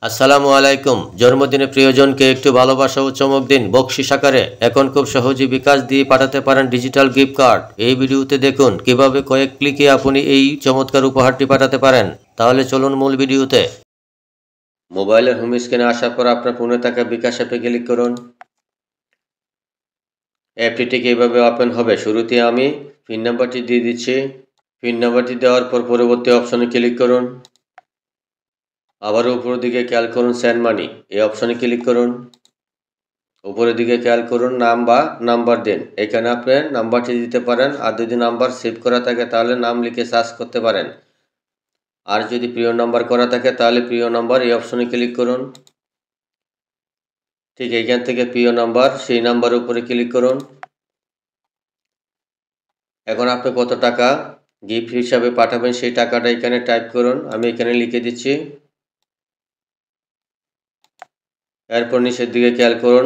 আসসালামু আলাইকুম। জন্মদিনে প্রিয়জনকে একটু ভালোবাসা ও চমক দিন বকশিস আকারে। এখন খুব সহজেই বিকাশ দিয়ে পাঠাতে পারেন ডিজিটাল গিফট কার্ড। এই ভিডিওতে দেখুন কিভাবে কয়েক ক্লিকে আপনি এই চমৎকার উপহারটি পাঠাতে পারেন। তাহলে চলুন মূল ভিডিওতে। মোবাইলের হোম স্ক্রিনে আসার পর আপনার ফোনে থাকা বিকাশ অ্যাপে ক্লিক করুন। অ্যাপটি ঠিক এইভাবে ওপেন হবে। শুরুতে আমি পিন নাম্বারটি দিয়ে দিচ্ছি। পিন নাম্বারটি দেওয়ার পর পরবর্তী অপশনে ক্লিক করুন। আবারও উপরের দিকে খেয়াল করুন সেন্ড মানি, এই অপশনে ক্লিক করুন। উপরের দিকে খেয়াল করুন নাম বা নাম্বার দিন। এখানে আপনি নাম্বারটি দিতে পারেন, আর যদি নাম্বার সেভ করা থাকে তাহলে নাম লিখে সার্চ করতে পারেন। আর যদি প্রিয় নাম্বার করা থাকে তাহলে প্রিয় নাম্বার, এই অপশনে ক্লিক করুন। ঠিক এইখান থেকে প্রিয় নাম্বার, সেই নাম্বারের উপরে ক্লিক করুন। এখন আপনি কত টাকা গিফট হিসাবে পাঠাবেন সেই টাকাটা এখানে টাইপ করুন। আমি এখানে লিখে দিচ্ছি। এরপর নিচের দিকে খেয়াল করুন,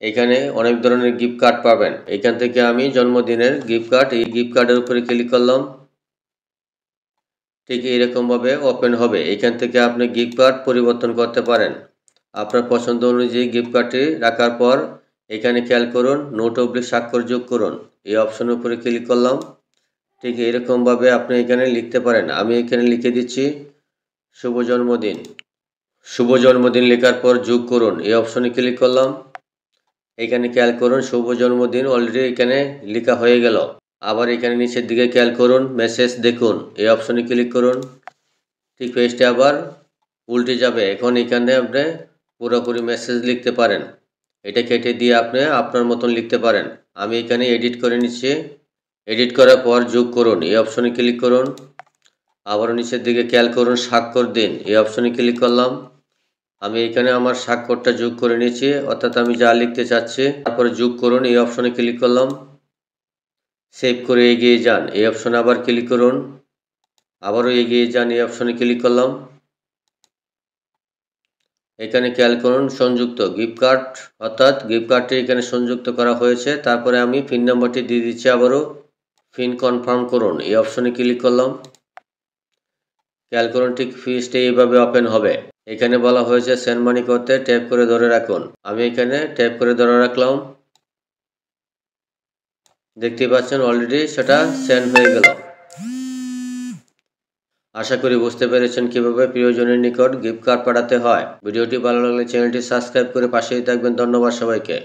এখানে অনেক ধরনের গিফট কার্ড পাবেন। এখান থেকে আমি জন্মদিনের গিফট কার্ড, এই গিফট কার্ডের উপরে ক্লিক করলাম। ঠিক এরকমভাবে ওপেন হবে। এখান থেকে আপনি গিফট কার্ড পরিবর্তন করতে পারেন আপনার পছন্দ অনুযায়ী। গিফট কার্ডটি রাখার পর এখানে খেয়াল করুন নোট অবলিক স্বাক্ষর যোগ করুন, এই অপশনের উপরে ক্লিক করলাম। ঠিক এরকমভাবে আপনি এখানে লিখতে পারেন। আমি এখানে লিখে দিচ্ছি শুভ জন্মদিন। শুভ জন্মদিন লেখার পর যোগ করুন, এই অপশনে ক্লিক করলাম। এখানে খেয়াল করুন শুভ জন্মদিন অলরেডি এখানে লেখা হয়ে গেল। আবার এখানে নিচের দিকে খেয়াল করুন মেসেজ দেখুন, এই অপশনে ক্লিক করুন। ঠিক পেজটা আবার উল্টে যাবে। এখন এখানে আপনি পুরোপুরি মেসেজ লিখতে পারেন, এটা কেটে দিয়ে আপনি আপনার মতন লিখতে পারেন। আমি এখানে এডিট করে নিচ্ছি। এডিট করার পর যোগ করুন, এই অপশনে ক্লিক করুন। আবার নিচের দিকে খেয়াল করুন স্বাক্ষর দিন, এই অপশনে ক্লিক করলাম। আমি এখানে আমার স্বাক্ষরটা যোগ করে নিয়েছি, অর্থাৎ আমি যা লিখতে চাচ্ছি। তারপরে যোগ করুন, এই অপশনে ক্লিক করলাম। সেভ করে এগিয়ে যান, এই অপশনে আবার ক্লিক করুন। আবারও এগিয়ে যান, এই অপশনে ক্লিক করলাম। এখানে খেয়াল করুন সংযুক্ত গিফট কার্ড, অর্থাৎ গিফট কার্ডটি এখানে সংযুক্ত করা হয়েছে। তারপরে আমি পিন নাম্বারটি দিয়ে দিচ্ছি। আবারও পিন কনফার্ম করুন, এই অপশনে ক্লিক করলাম। খেয়াল করুন ঠিক পেজটি এইভাবে ওপেন হবে। এখানে বলা হয়েছে সেন্ড মানি করতে ট্যাপ করে ধরে রাখুন। আমি এখানে ট্যাপ করে ধরে রাখলাম। দেখতে পাচ্ছেন অলরেডি সেটা সেন্ড হয়ে গেল। আশা করি বুঝতে পেরেছেন কিভাবে প্রিয়জনের নিকট গিফট কার্ড পাঠাতে হয়। ভিডিওটি ভালো লাগলে চ্যানেলটি সাবস্ক্রাইব করে পাশেই থাকবেন। ধন্যবাদ সবাইকে।